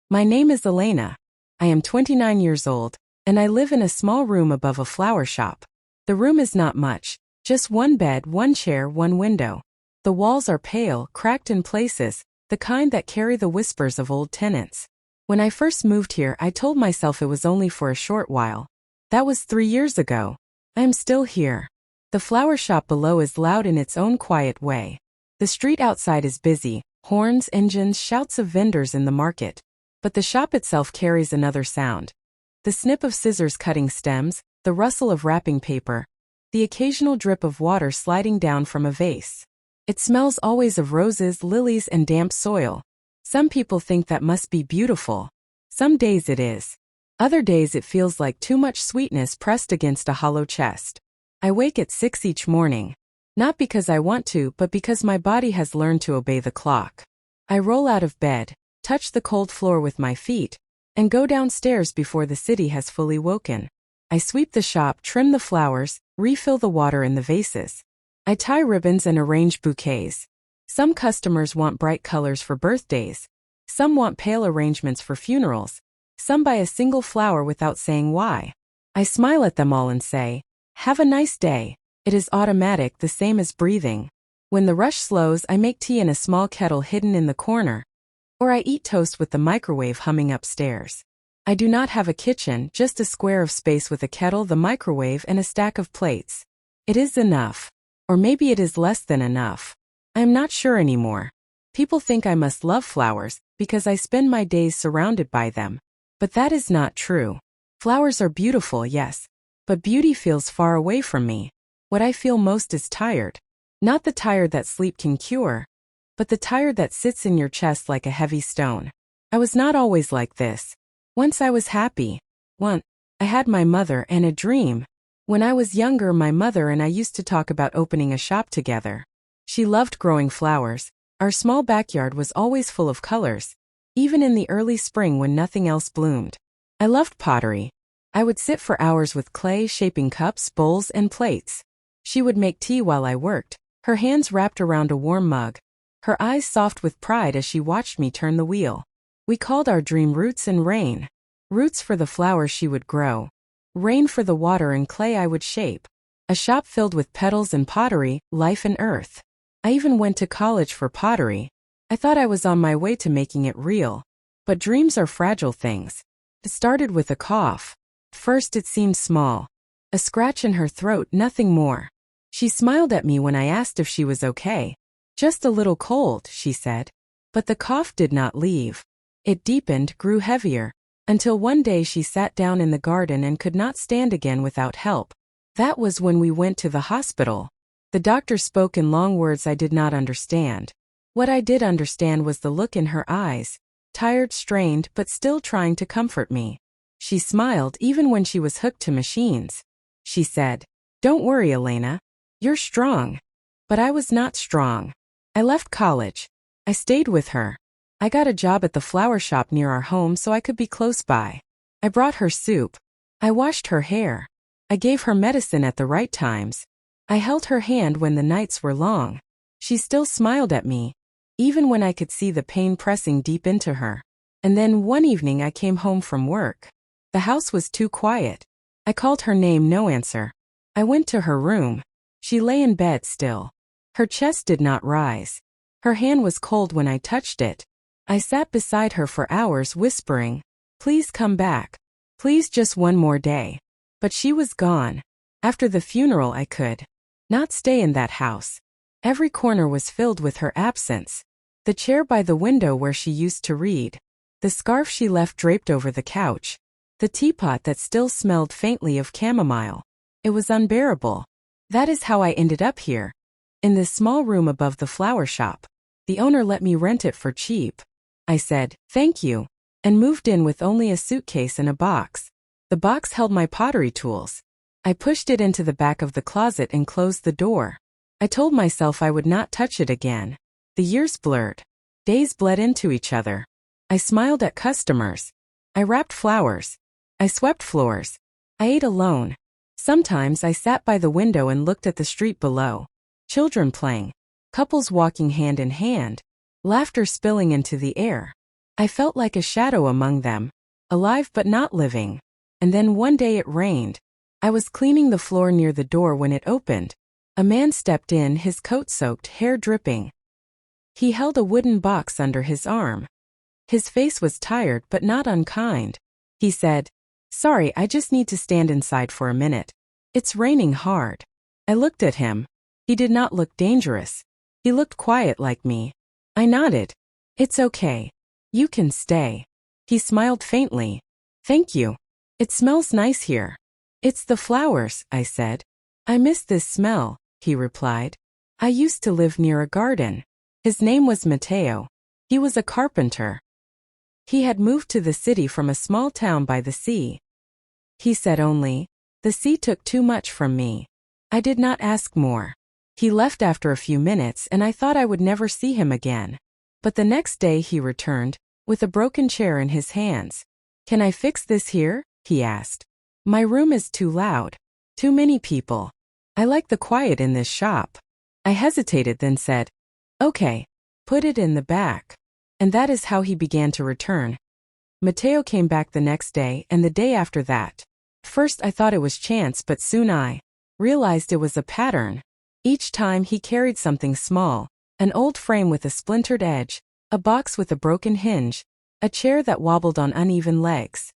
My name is Elena. I am 29 years old, and I live in a small room above a flower shop. The room is not much, just one bed, one chair, one window. The walls are pale, cracked in places, the kind that carry the whispers of old tenants. When I first moved here, I told myself it was only for a short while. That was 3 years ago. I am still here. The flower shop below is loud in its own quiet way. The street outside is busy, horns, engines, shouts of vendors in the market. But the shop itself carries another sound. The snip of scissors cutting stems, the rustle of wrapping paper, the occasional drip of water sliding down from a vase. It smells always of roses, lilies, and damp soil. Some people think that must be beautiful. Some days it is. Other days it feels like too much sweetness pressed against a hollow chest. I wake at 6 each morning. Not because I want to, but because my body has learned to obey the clock. I roll out of bed, touch the cold floor with my feet, and go downstairs before the city has fully woken. I sweep the shop, trim the flowers, refill the water in the vases. I tie ribbons and arrange bouquets. Some customers want bright colors for birthdays. Some want pale arrangements for funerals. Some buy a single flower without saying why. I smile at them all and say, "Have a nice day." It is automatic, the same as breathing. When the rush slows, I make tea in a small kettle hidden in the corner, or I eat toast with the microwave humming upstairs. I do not have a kitchen, just a square of space with a kettle, the microwave, and a stack of plates. It is enough. Or maybe it is less than enough. I am not sure anymore. People think I must love flowers, because I spend my days surrounded by them. But that is not true. Flowers are beautiful, yes. But beauty feels far away from me. What I feel most is tired. Not the tired that sleep can cure, but the tired that sits in your chest like a heavy stone. I was not always like this. Once I was happy. Once, I had my mother and a dream. When I was younger, my mother and I used to talk about opening a shop together. She loved growing flowers. Our small backyard was always full of colors, even in the early spring when nothing else bloomed. I loved pottery. I would sit for hours with clay, shaping cups, bowls, and plates. She would make tea while I worked, her hands wrapped around a warm mug, her eyes soft with pride as she watched me turn the wheel. We called our dream roots and rain. Roots for the flowers she would grow. Rain for the water and clay I would shape. A shop filled with petals and pottery, life and earth. I even went to college for pottery. I thought I was on my way to making it real. But dreams are fragile things. It started with a cough. First it seemed small. A scratch in her throat, nothing more. She smiled at me when I asked if she was okay. "Just a little cold," she said. But the cough did not leave. It deepened, grew heavier, until one day she sat down in the garden and could not stand again without help. That was when we went to the hospital. The doctor spoke in long words I did not understand. What I did understand was the look in her eyes, tired, strained, but still trying to comfort me. She smiled even when she was hooked to machines. She said, "Don't worry, Elena. You're strong." But I was not strong. I left college. I stayed with her. I got a job at the flower shop near our home so I could be close by. I brought her soup. I washed her hair. I gave her medicine at the right times. I held her hand when the nights were long. She still smiled at me, even when I could see the pain pressing deep into her. And then one evening I came home from work. The house was too quiet. I called her name, no answer. I went to her room. She lay in bed still. Her chest did not rise. Her hand was cold when I touched it. I sat beside her for hours whispering, "Please come back. Please, just one more day." But she was gone. After the funeral I could not stay in that house. Every corner was filled with her absence. The chair by the window where she used to read. The scarf she left draped over the couch. The teapot that still smelled faintly of chamomile. It was unbearable. That is how I ended up here. In this small room above the flower shop. The owner let me rent it for cheap. I said, "Thank you," and moved in with only a suitcase and a box. The box held my pottery tools. I pushed it into the back of the closet and closed the door. I told myself I would not touch it again. The years blurred. Days bled into each other. I smiled at customers. I wrapped flowers. I swept floors. I ate alone. Sometimes I sat by the window and looked at the street below. Children playing. Couples walking hand in hand. Laughter spilling into the air. I felt like a shadow among them, alive but not living. And then one day it rained. I was cleaning the floor near the door when it opened. A man stepped in, his coat soaked, hair dripping. He held a wooden box under his arm. His face was tired but not unkind. He said, "Sorry, I just need to stand inside for a minute. It's raining hard." I looked at him. He did not look dangerous. He looked quiet like me. I nodded. "It's okay. You can stay." He smiled faintly. "Thank you. It smells nice here." "It's the flowers," I said. "I miss this smell," he replied. "I used to live near a garden." His name was Matteo. He was a carpenter. He had moved to the city from a small town by the sea. He said only, "The sea took too much from me." I did not ask more. He left after a few minutes and I thought I would never see him again. But the next day he returned, with a broken chair in his hands. "Can I fix this here?" he asked. "My room is too loud. Too many people. I like the quiet in this shop." I hesitated, then said, "Okay, put it in the back." And that is how he began to return. Matteo came back the next day and the day after that. First I thought it was chance, but soon I realized it was a pattern. Each time he carried something small, an old frame with a splintered edge, a box with a broken hinge, a chair that wobbled on uneven legs.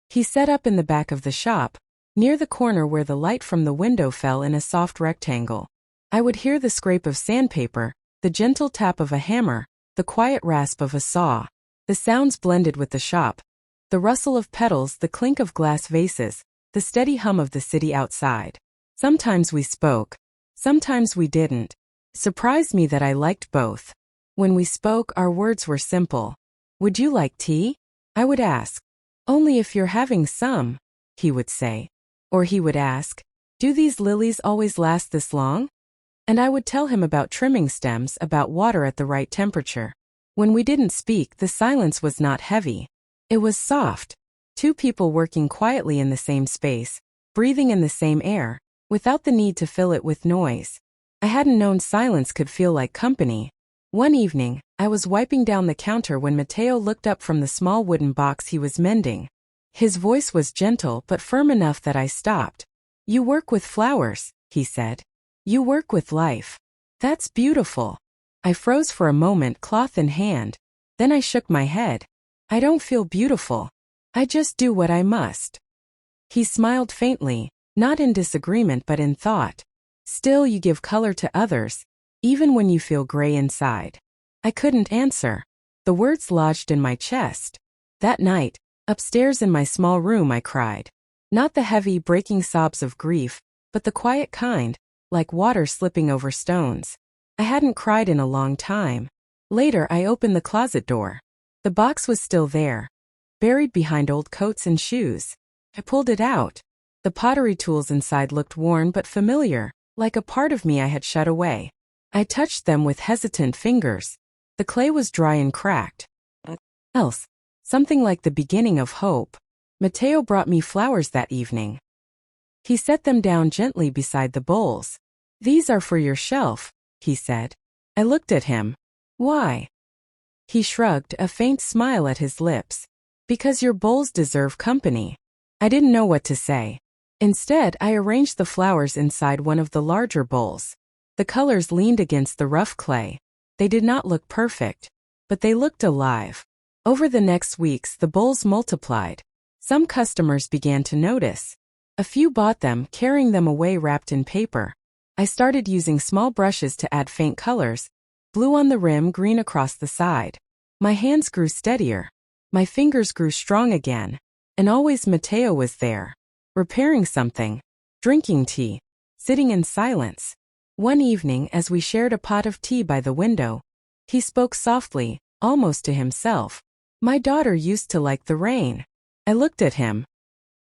He set up in the back of the shop, near the corner where the light from the window fell in a soft rectangle. I would hear the scrape of sandpaper, the gentle tap of a hammer, the quiet rasp of a saw. The sounds blended with the shop. The rustle of petals, the clink of glass vases, the steady hum of the city outside. Sometimes we spoke. Sometimes we didn't. Surprised me that I liked both. When we spoke, our words were simple. "Would you like tea?" I would ask. "Only if you're having some," he would say. Or he would ask, "Do these lilies always last this long?" And I would tell him about trimming stems, about water at the right temperature. When we didn't speak, the silence was not heavy. It was soft. Two people working quietly in the same space, breathing in the same air, without the need to fill it with noise. I hadn't known silence could feel like company. One evening, I was wiping down the counter when Matteo looked up from the small wooden box he was mending. His voice was gentle but firm enough that I stopped. "You work with flowers," he said. "You work with life. That's beautiful." I froze for a moment, cloth in hand. Then I shook my head. "I don't feel beautiful. I just do what I must." He smiled faintly, not in disagreement but in thought. "Still, you give color to others, even when you feel gray inside." I couldn't answer. The words lodged in my chest. That night, upstairs in my small room, I cried. Not the heavy, breaking sobs of grief, but the quiet kind, like water slipping over stones. I hadn't cried in a long time. Later, I opened the closet door. The box was still there, buried behind old coats and shoes. I pulled it out. The pottery tools inside looked worn but familiar, like a part of me I had shut away. I touched them with hesitant fingers. The clay was dry and cracked. Else, something like the beginning of hope. Matteo brought me flowers that evening. He set them down gently beside the bowls. "These are for your shelf," he said. I looked at him. "Why?" He shrugged, a faint smile at his lips. "Because your bowls deserve company." I didn't know what to say. Instead, I arranged the flowers inside one of the larger bowls. The colors leaned against the rough clay. They did not look perfect, but they looked alive. Over the next weeks, the bowls multiplied. Some customers began to notice. A few bought them, carrying them away wrapped in paper. I started using small brushes to add faint colors, blue on the rim, green across the side. My hands grew steadier. My fingers grew strong again. And always Matteo was there, repairing something, drinking tea, sitting in silence. One evening, as we shared a pot of tea by the window, he spoke softly, almost to himself. "My daughter used to like the rain." I looked at him.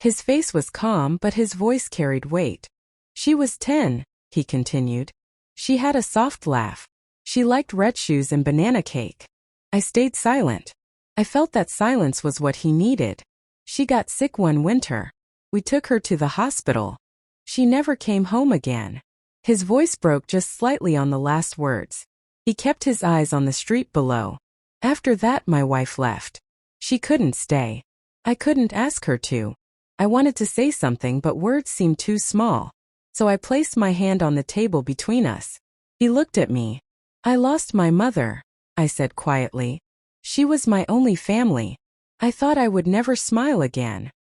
His face was calm, but his voice carried weight. "She was 10, he continued. "She had a soft laugh. She liked red shoes and banana cake." I stayed silent. I felt that silence was what he needed. "She got sick one winter. We took her to the hospital. She never came home again." His voice broke just slightly on the last words. He kept his eyes on the street below. After that, my wife left. She couldn't stay. I couldn't ask her to. I wanted to say something, but words seemed too small. So I placed my hand on the table between us. He looked at me. I lost my mother, I said quietly. She was my only family. I thought I would never smile again.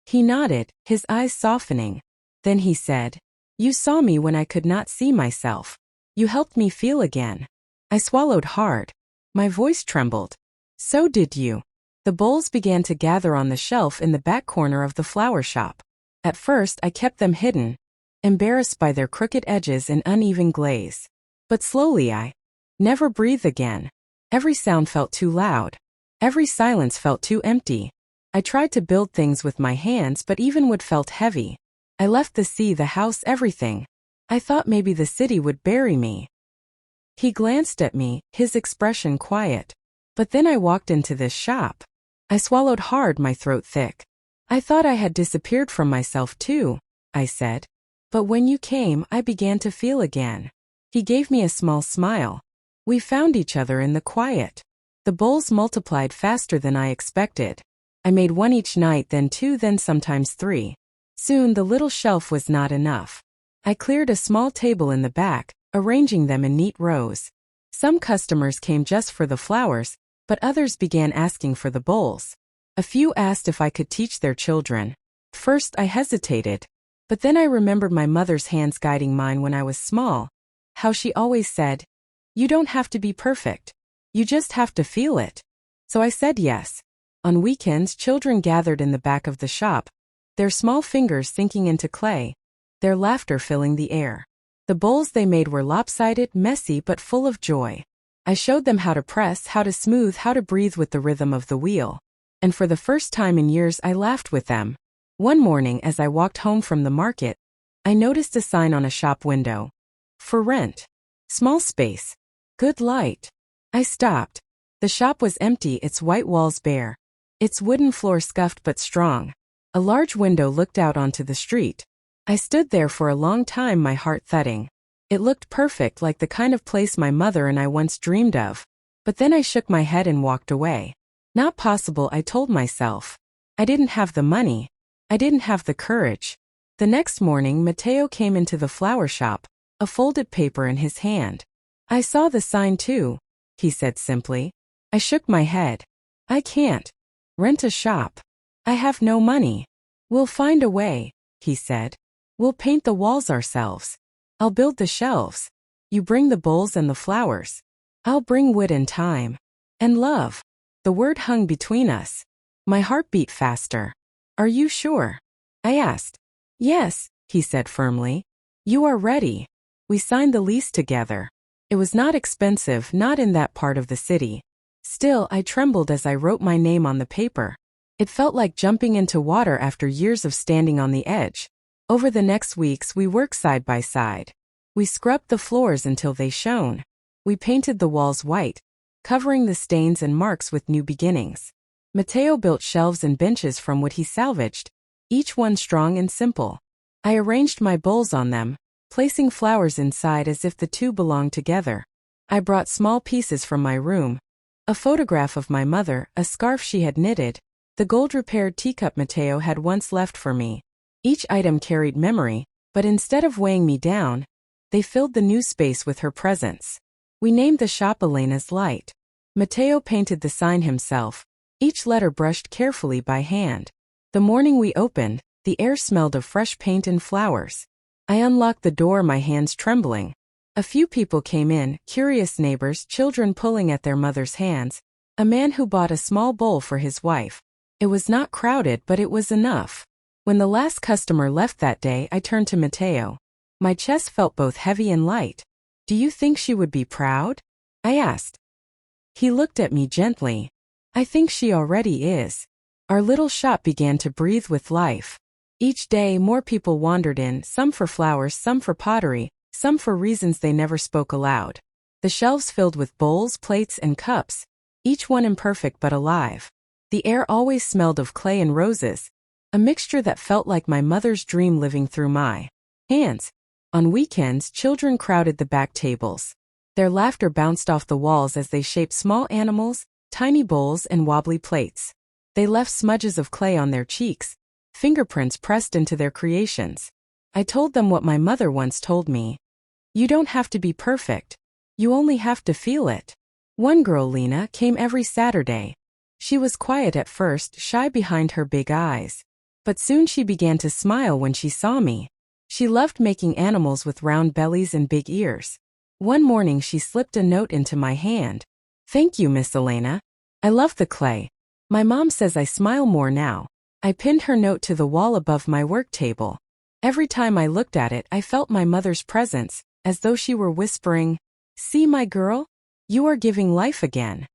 He nodded, his eyes softening. Then he said, "You saw me when I could not see myself. You helped me feel again." I swallowed hard. My voice trembled. "So did you." The bowls began to gather on the shelf in the back corner of the flower shop. At first I kept them hidden, embarrassed by their crooked edges and uneven glaze. But slowly I never breathed again. Every sound felt too loud. Every silence felt too empty. I tried to build things with my hands, but even wood felt heavy. I left the sea, the house, everything. I thought maybe the city would bury me. He glanced at me, his expression quiet. But then I walked into this shop. I swallowed hard, my throat thick. "I thought I had disappeared from myself too," I said. "But when you came, I began to feel again." He gave me a small smile. We found each other in the quiet. The bowls multiplied faster than I expected. I made one each night, then two, then sometimes three. Soon the little shelf was not enough. I cleared a small table in the back, arranging them in neat rows. Some customers came just for the flowers, but others began asking for the bowls. A few asked if I could teach their children. First I hesitated, but then I remembered my mother's hands guiding mine when I was small. How she always said, "You don't have to be perfect. You just have to feel it." So I said yes. On weekends, children gathered in the back of the shop, their small fingers sinking into clay, their laughter filling the air. The bowls they made were lopsided, messy, but full of joy. I showed them how to press, how to smooth, how to breathe with the rhythm of the wheel. And for the first time in years, I laughed with them. One morning, as I walked home from the market, I noticed a sign on a shop window. "For rent. Small space. Good light." I stopped. The shop was empty, its white walls bare. Its wooden floor scuffed but strong. A large window looked out onto the street. I stood there for a long time, my heart thudding. It looked perfect, like the kind of place my mother and I once dreamed of. But then I shook my head and walked away. Not possible, I told myself. I didn't have the money. I didn't have the courage. The next morning, Matteo came into the flower shop, a folded paper in his hand. "I saw the sign too," he said simply. I shook my head. "I can't rent a shop. I have no money." "We'll find a way," he said. "We'll paint the walls ourselves. I'll build the shelves. You bring the bowls and the flowers. I'll bring wood and time. And love." The word hung between us. My heart beat faster. "Are you sure?" I asked. "Yes," he said firmly. "You are ready." We signed the lease together. It was not expensive, not in that part of the city. Still, I trembled as I wrote my name on the paper. It felt like jumping into water after years of standing on the edge. Over the next weeks, we worked side by side. We scrubbed the floors until they shone. We painted the walls white, covering the stains and marks with new beginnings. Matteo built shelves and benches from what he salvaged, each one strong and simple. I arranged my bowls on them, placing flowers inside as if the two belonged together. I brought small pieces from my room, a photograph of my mother, a scarf she had knitted, the gold-repaired teacup Matteo had once left for me. Each item carried memory, but instead of weighing me down, they filled the new space with her presence. We named the shop Elena's Light. Matteo painted the sign himself, each letter brushed carefully by hand. The morning we opened, the air smelled of fresh paint and flowers. I unlocked the door, my hands trembling. A few people came in, curious neighbors, children pulling at their mother's hands, a man who bought a small bowl for his wife. It was not crowded, but it was enough. When the last customer left that day, I turned to Matteo. My chest felt both heavy and light. "Do you think she would be proud?" I asked. He looked at me gently. "I think she already is." Our little shop began to breathe with life. Each day, more people wandered in, some for flowers, some for pottery, some for reasons they never spoke aloud. The shelves filled with bowls, plates, and cups, each one imperfect but alive. The air always smelled of clay and roses, a mixture that felt like my mother's dream living through my hands. On weekends, children crowded the back tables. Their laughter bounced off the walls as they shaped small animals, tiny bowls and wobbly plates. They left smudges of clay on their cheeks, fingerprints pressed into their creations. I told them what my mother once told me. You don't have to be perfect. You only have to feel it. One girl, Lena, came every Saturday. She was quiet at first, shy behind her big eyes. But soon she began to smile when she saw me. She loved making animals with round bellies and big ears. One morning she slipped a note into my hand. Thank you, Miss Elena. I love the clay. My mom says I smile more now. I pinned her note to the wall above my work table. Every time I looked at it, I felt my mother's presence, as though she were whispering, "See, my girl? You are giving life again."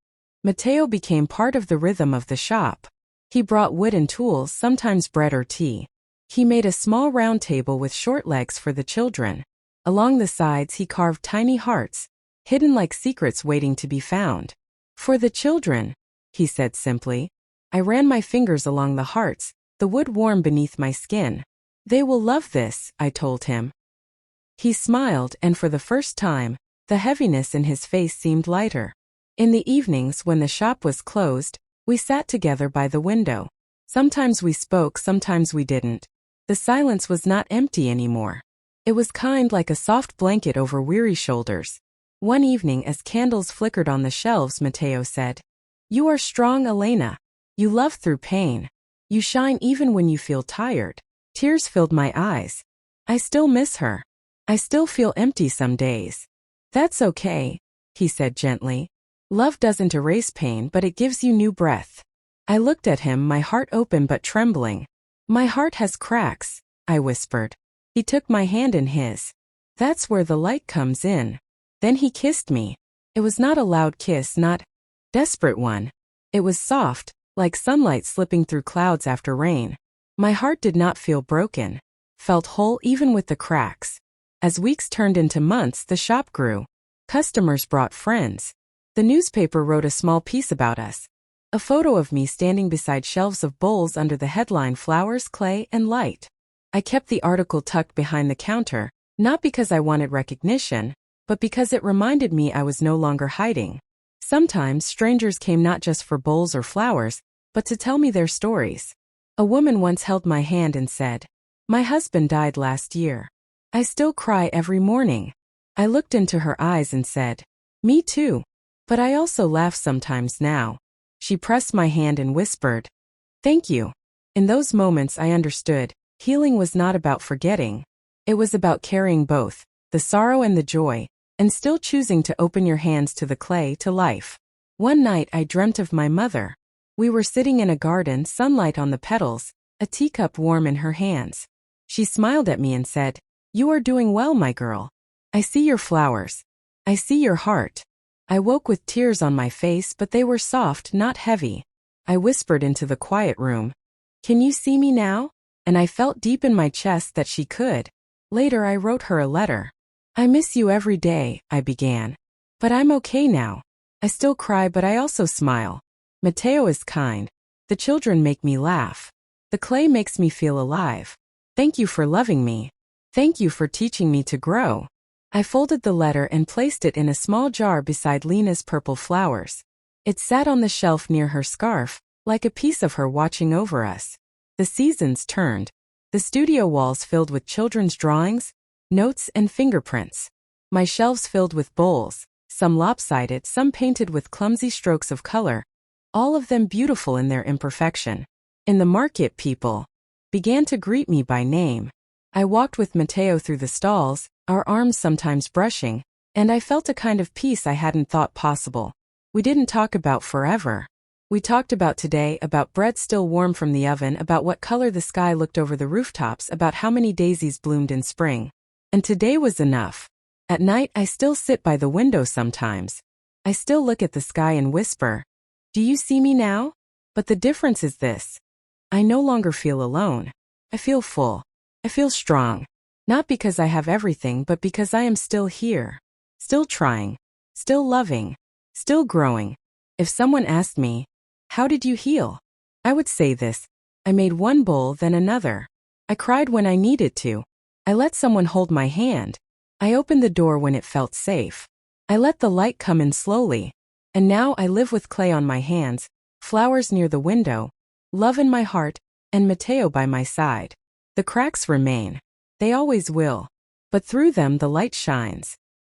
Mateo became part of the rhythm of the shop. He brought wood and tools, sometimes bread or tea. He made a small round table with short legs for the children. Along the sides he carved tiny hearts, hidden like secrets waiting to be found. For the children, he said simply. I ran my fingers along the hearts, the wood warm beneath my skin. They will love this, I told him. He smiled, and for the first time, the heaviness in his face seemed lighter. In the evenings when the shop was closed, we sat together by the window. Sometimes we spoke, sometimes we didn't. The silence was not empty anymore. It was kind, like a soft blanket over weary shoulders. One evening as candles flickered on the shelves, Mateo said, "You are strong, Elena. You love through pain. You shine even when you feel tired." Tears filled my eyes. I still miss her. I still feel empty some days. That's okay, he said gently. Love doesn't erase pain, but it gives you new breath. I looked at him, my heart open but trembling. My heart has cracks, I whispered. He took my hand in his. That's where the light comes in. Then he kissed me. It was not a loud kiss, not desperate one. It was soft, like sunlight slipping through clouds after rain. My heart did not feel broken, felt whole even with the cracks. As weeks turned into months, the shop grew. Customers brought friends. The newspaper wrote a small piece about us. A photo of me standing beside shelves of bowls under the headline Flowers, Clay, and Light. I kept the article tucked behind the counter, not because I wanted recognition, but because it reminded me I was no longer hiding. Sometimes strangers came not just for bowls or flowers, but to tell me their stories. A woman once held my hand and said, "My husband died last year. I still cry every morning." I looked into her eyes and said, "Me too. But I also laugh sometimes now." She pressed my hand and whispered, "Thank you." In those moments I understood, healing was not about forgetting. It was about carrying both, the sorrow and the joy, and still choosing to open your hands to the clay, to life. One night I dreamt of my mother. We were sitting in a garden, sunlight on the petals, a teacup warm in her hands. She smiled at me and said, "You are doing well, my girl. I see your flowers. I see your heart." I woke with tears on my face, but they were soft, not heavy. I whispered into the quiet room, "Can you see me now?" And I felt deep in my chest that she could. Later I wrote her a letter. "I miss you every day," I began. "But I'm okay now. I still cry, but I also smile. Mateo is kind. The children make me laugh. The clay makes me feel alive. Thank you for loving me. Thank you for teaching me to grow." I folded the letter and placed it in a small jar beside Lena's purple flowers. It sat on the shelf near her scarf, like a piece of her watching over us. The seasons turned. The studio walls filled with children's drawings, notes, and fingerprints. My shelves filled with bowls, some lopsided, some painted with clumsy strokes of color, all of them beautiful in their imperfection. In the market, people began to greet me by name. I walked with Mateo through the stalls, our arms sometimes brushing, and I felt a kind of peace I hadn't thought possible. We didn't talk about forever. We talked about today, about bread still warm from the oven, about what color the sky looked over the rooftops, about how many daisies bloomed in spring. And today was enough. At night I still sit by the window sometimes. I still look at the sky and whisper, "Do you see me now?" But the difference is this. I no longer feel alone. I feel full. I feel strong. Not because I have everything, but because I am still here. Still trying. Still loving. Still growing. If someone asked me, "How did you heal?" I would say this. I made one bowl, then another. I cried when I needed to. I let someone hold my hand. I opened the door when it felt safe. I let the light come in slowly. And now I live with clay on my hands, flowers near the window, love in my heart, and Mateo by my side. The cracks remain. They always will. But through them the light shines.